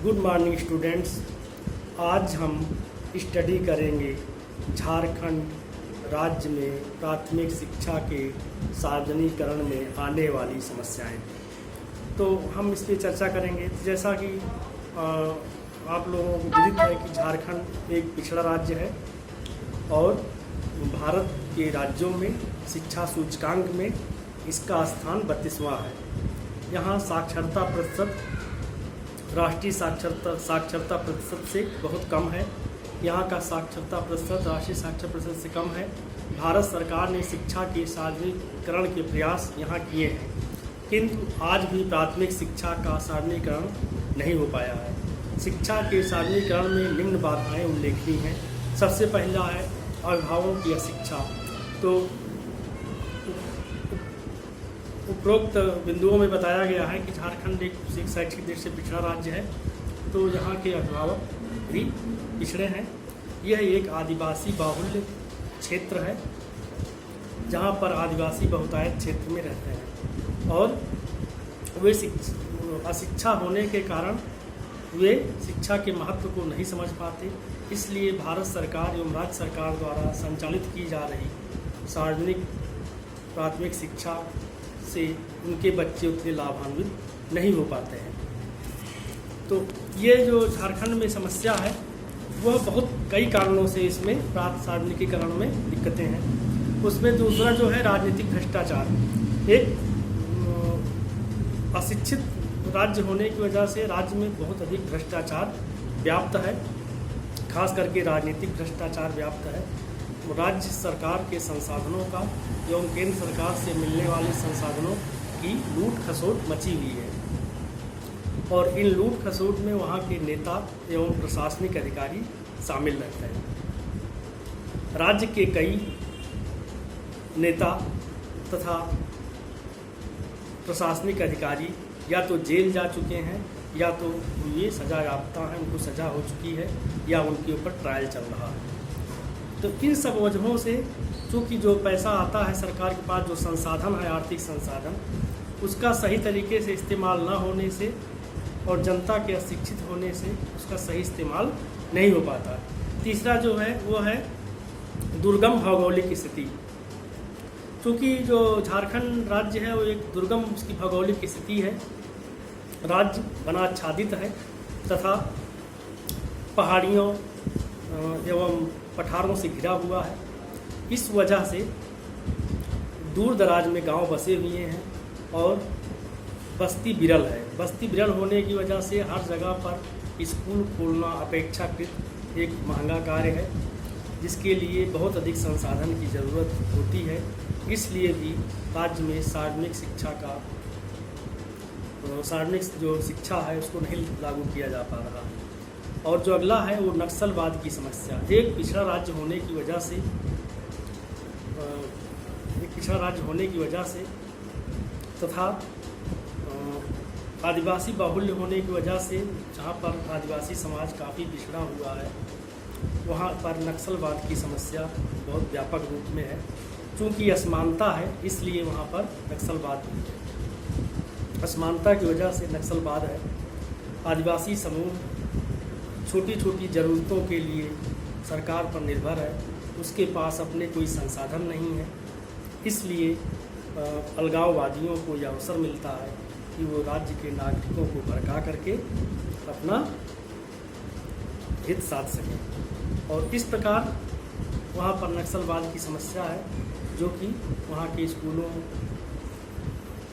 Good morning students. आज हम study करेंगे झारखंड राज्य में प्राथमिक शिक्षा के सार्वजनिकरण में आने वाली समस्याएं। तो हम इस पर चर्चा करेंगे। जैसा कि आप लोगों को विदित है कि झारखंड एक पिछड़ा राज्य है और भारत के राज्यों में शिक्षा सूचकांक में इसका स्थान 32वां है। यहाँ साक्षरता प्रतिशत राष्ट्रीय साक्षरता प्रतिशत से बहुत कम है। यहाँ का साक्षरता प्रतिशत राष्ट्रीय साक्षरता प्रतिशत से कम है। भारत सरकार ने शिक्षा के सार्वजनिकरण के प्रयास यहाँ किए हैं, किंतु आज भी प्राथमिक शिक्षा का सार्वजनिकरण नहीं हो पाया है। शिक्षा के सार्वजनिकरण में निम्न बाधाएं उल्लेखनीय हैं। सबसे पहला है अभिभावकों की अशिक्षा। तो उपरोक्त बिंदुओं में बताया गया है कि झारखंड एक शैक्षिक दृष्टि से पिछड़ा राज्य है, तो यहाँ के अभिभावक भी पिछड़े हैं। यह एक आदिवासी बाहुल्य क्षेत्र है जहाँ पर आदिवासी बहुतायत क्षेत्र में रहते हैं और वे अशिक्षा होने के कारण वे शिक्षा के महत्व को नहीं समझ पाते। इसलिए भारत सरकार एवं राज्य सरकार द्वारा संचालित की जा रही सार्वजनिक प्राथमिक शिक्षा से उनके बच्चे उतने लाभान्वित नहीं हो पाते हैं। तो ये जो झारखंड में समस्या है वह बहुत कई कारणों से इसमें सार्वजनिकीकरण में दिक्कतें हैं। उसमें दूसरा जो है राजनीतिक भ्रष्टाचार। एक अशिक्षित राज्य होने की वजह से राज्य में बहुत अधिक भ्रष्टाचार व्याप्त है, खास करके राजनीतिक भ्रष्टाचार व्याप्त है। राज्य सरकार के संसाधनों का एवं केंद्र सरकार से मिलने वाले संसाधनों की लूट खसोट मची हुई है और इन लूट खसोट में वहाँ के नेता एवं प्रशासनिक अधिकारी शामिल रहते हैं। राज्य के कई नेता तथा प्रशासनिक अधिकारी या तो जेल जा चुके हैं या तो ये सजा याफ्ता हैं, उनको सजा हो चुकी है या उनके ऊपर ट्रायल चल रहा है। तो इन सब वजहों से चूँकि जो पैसा आता है सरकार के पास, जो संसाधन है आर्थिक संसाधन, उसका सही तरीके से इस्तेमाल न होने से और जनता के अशिक्षित होने से उसका सही इस्तेमाल नहीं हो पाता। तीसरा जो है वो है दुर्गम भौगोलिक स्थिति। क्योंकि जो झारखंड राज्य है वो एक दुर्गम उसकी भौगोलिक स्थिति है। राज्य वनाच्छादित है तथा पहाड़ियों एवं पठारों से घिरा हुआ है। इस वजह से दूर दराज में गांव बसे हुए हैं और बस्ती विरल है। बस्ती विरल होने की वजह से हर जगह पर स्कूल खोलना अपेक्षाकृत एक महंगा कार्य है, जिसके लिए बहुत अधिक संसाधन की ज़रूरत होती है। इसलिए भी राज्य में सार्वजनिक जो शिक्षा है उसको नहीं लागू किया जा पा रहा है। और जो अगला है वो नक्सलवाद की समस्या। एक पिछड़ा राज्य होने की वजह से तथा आदिवासी बाहुल्य होने की वजह से जहाँ पर आदिवासी समाज काफ़ी पिछड़ा हुआ है वहाँ पर नक्सलवाद की समस्या बहुत व्यापक रूप में है। चूँकि असमानता है इसलिए वहाँ पर नक्सलवाद, असमानता की वजह से नक्सलवाद है। आदिवासी समूह छोटी छोटी ज़रूरतों के लिए सरकार पर निर्भर है, उसके पास अपने कोई संसाधन नहीं है। इसलिए अलगाववादियों को यह अवसर मिलता है कि वो राज्य के नागरिकों को भड़का करके अपना हित साध सकें और इस प्रकार वहाँ पर नक्सलवाद की समस्या है, जो कि वहाँ के स्कूलों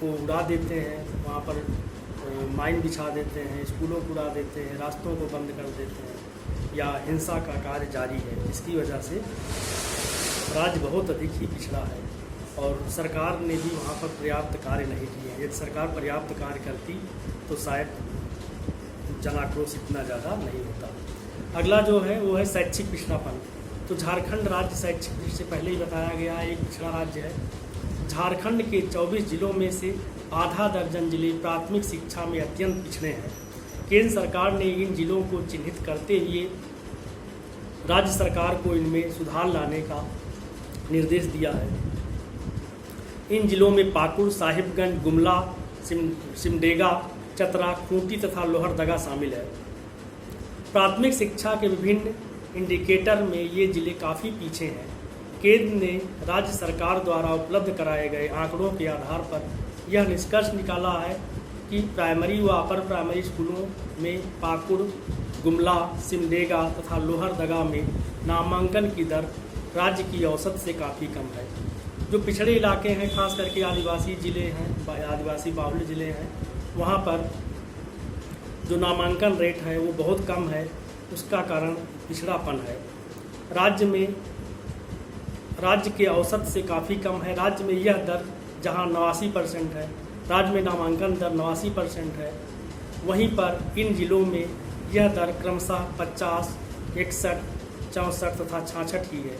को उड़ा देते हैं, वहाँ पर माइन बिछा देते हैं, स्कूलों को उड़ा देते हैं, रास्तों को बंद कर देते हैं या हिंसा का कार्य जारी है। इसकी वजह से राज्य बहुत अधिक ही पिछड़ा है और सरकार ने भी वहाँ पर पर्याप्त कार्य नहीं किए हैं। यदि सरकार पर्याप्त कार्य करती तो शायद जन आक्रोश इतना ज़्यादा नहीं होता। अगला जो है वो है शैक्षिक पिछड़ापन। तो झारखंड राज्य शैक्षिक दृष्टि से पहले ही बताया गया है एक पिछड़ा राज्य है। झारखंड के 24 जिलों में से आधा दर्जन जिले प्राथमिक शिक्षा में अत्यंत पिछड़े हैं। केंद्र सरकार ने इन जिलों को चिन्हित करते हुए राज्य सरकार को इनमें सुधार लाने का निर्देश दिया है। इन जिलों में पाकुड़, साहिबगंज, गुमला, सिमडेगा, चतरा, खूंटी तथा लोहरदगा शामिल है। प्राथमिक शिक्षा के विभिन्न इंडिकेटर में ये जिले काफ़ी पीछे हैं। केंद्र ने राज्य सरकार द्वारा उपलब्ध कराए गए आंकड़ों के आधार पर यह निष्कर्ष निकाला है कि प्राइमरी व अपर प्राइमरी स्कूलों में पाकुड़, गुमला, सिमडेगा तथा लोहरदगा में नामांकन की दर राज्य की औसत से काफ़ी कम है। जो पिछड़े इलाके हैं, खास करके आदिवासी ज़िले हैं, आदिवासी बाहुल्य ज़िले हैं, वहाँ पर जो नामांकन रेट है वो बहुत कम है। उसका कारण पिछड़ापन है। राज्य के औसत से काफ़ी कम है। राज्य में यह दर जहाँ 89% है, राज्य में नामांकन दर 89% है, वहीं पर इन जिलों में यह दर क्रमशः 50, 61, 64 तथा 66 ही है।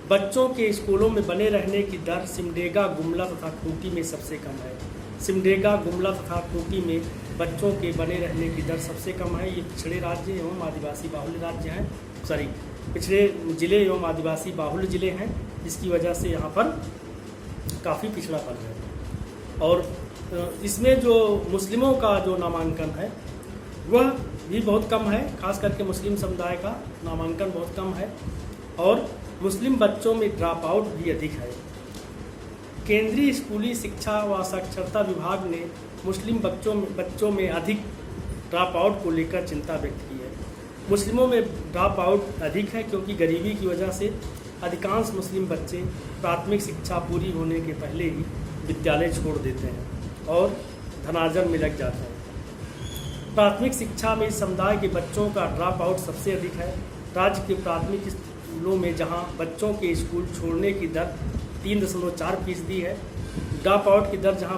बच्चों के स्कूलों में बने रहने की दर सिमडेगा, गुमला तथा खूंटी में सबसे कम है। सिमडेगा, गुमला तथा खूंटी में बच्चों के बने रहने की दर सबसे कम है। ये पिछड़े राज्य एवं आदिवासी बाहुल्य राज्य हैं, पिछड़े जिले एवं आदिवासी बाहुल्य जिले हैं, जिसकी वजह से यहाँ पर काफ़ी पिछड़ापन है। और इसमें जो मुस्लिमों का जो नामांकन है वह भी बहुत कम है। खास करके मुस्लिम समुदाय का नामांकन बहुत कम है और मुस्लिम बच्चों में ड्रॉप आउट भी अधिक है। केंद्रीय स्कूली शिक्षा व साक्षरता विभाग ने मुस्लिम बच्चों में अधिक ड्रॉप आउट को लेकर चिंता व्यक्त की है। मुस्लिमों में ड्रॉप आउट अधिक है क्योंकि गरीबी की वजह से अधिकांश मुस्लिम बच्चे प्राथमिक शिक्षा पूरी होने के पहले ही विद्यालय छोड़ देते हैं और धनार्जन में लग जाते हैं। प्राथमिक शिक्षा में इस समुदाय के बच्चों का ड्रॉप आउट सबसे अधिक है। राज्य के प्राथमिक स्कूलों में जहां बच्चों के स्कूल छोड़ने की दर 3.4% है, ड्रॉप आउट की दर जहां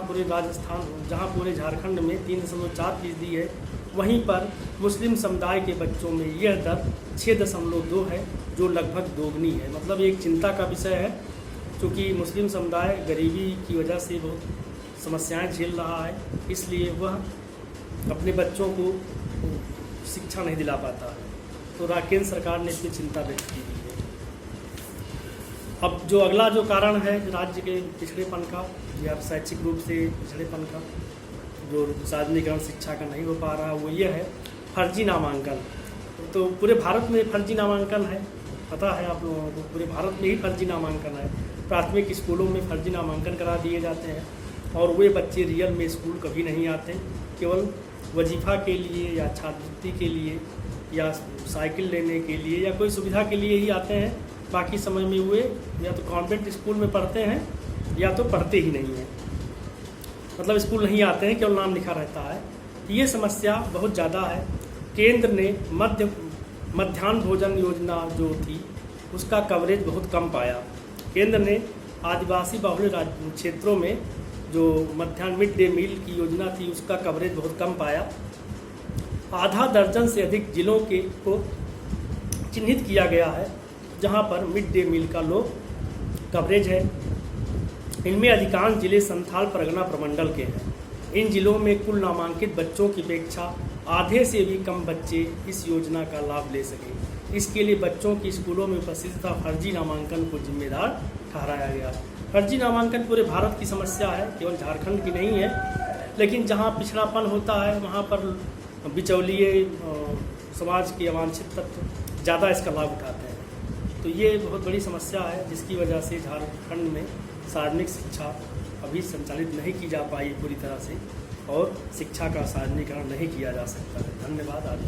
पूरे झारखंड में 3.4% है, वहीं पर मुस्लिम समुदाय के बच्चों में यह दर 6.2 है, जो लगभग दोगुनी है। मतलब एक चिंता का विषय है, क्योंकि मुस्लिम समुदाय गरीबी की वजह से बहुत समस्याएं झेल रहा है, इसलिए वह अपने बच्चों को शिक्षा नहीं दिला पाता है। तो केंद्र सरकार ने इसकी चिंता व्यक्त की है। अब जो अगला जो कारण है राज्य के पिछड़ेपन का या शैक्षिक रूप से पिछड़ेपन का, जो सार्वजनिकरण शिक्षा का नहीं हो पा रहा, वो ये है फर्जी नामांकन। तो पूरे भारत में फर्जी नामांकन है, पता है आप लोगों को, पूरे भारत में ही फर्जी नामांकन है। प्राथमिक स्कूलों में फर्जी नामांकन करा दिए जाते हैं और वे बच्चे रियल में स्कूल कभी नहीं आते, केवल वजीफ़ा के लिए या छात्रवृत्ति के लिए या साइकिल लेने के लिए या कोई सुविधा के लिए ही आते हैं। बाकी समय में वे या तो कॉन्वेंट स्कूल में पढ़ते हैं या तो पढ़ते ही नहीं हैं, मतलब स्कूल नहीं आते हैं, केवल नाम लिखा रहता है। ये समस्या बहुत ज़्यादा है। केंद्र ने मध्याह्न भोजन योजना जो थी उसका कवरेज बहुत कम पाया। केंद्र ने आदिवासी बहुल्य क्षेत्रों में जो मध्याह्न मिड डे मील की योजना थी उसका कवरेज बहुत कम पाया। आधा दर्जन से अधिक जिलों को चिन्हित किया गया है जहां पर मिड डे मील का लो कवरेज है। इनमें अधिकांश जिले संथाल परगना प्रमंडल के हैं। इन जिलों में कुल नामांकित बच्चों की अपेक्षा आधे से भी कम बच्चे इस योजना का लाभ ले सके। इसके लिए बच्चों की स्कूलों में उपस्थितता फर्जी नामांकन को जिम्मेदार ठहराया गया। फर्जी नामांकन पूरे भारत की समस्या है, केवल झारखंड की नहीं है, लेकिन जहाँ पिछड़ापन होता है वहाँ पर बिचौलिए समाज के अवांछित तत्व ज़्यादा इसका लाभ उठाते हैं। तो ये बहुत बड़ी समस्या है, जिसकी वजह से झारखंड में सार्वजनिक शिक्षा अभी संचालित नहीं की जा पाई पूरी तरह से और शिक्षा का सार्वजनिकरण नहीं किया जा सकता है। धन्यवाद। आज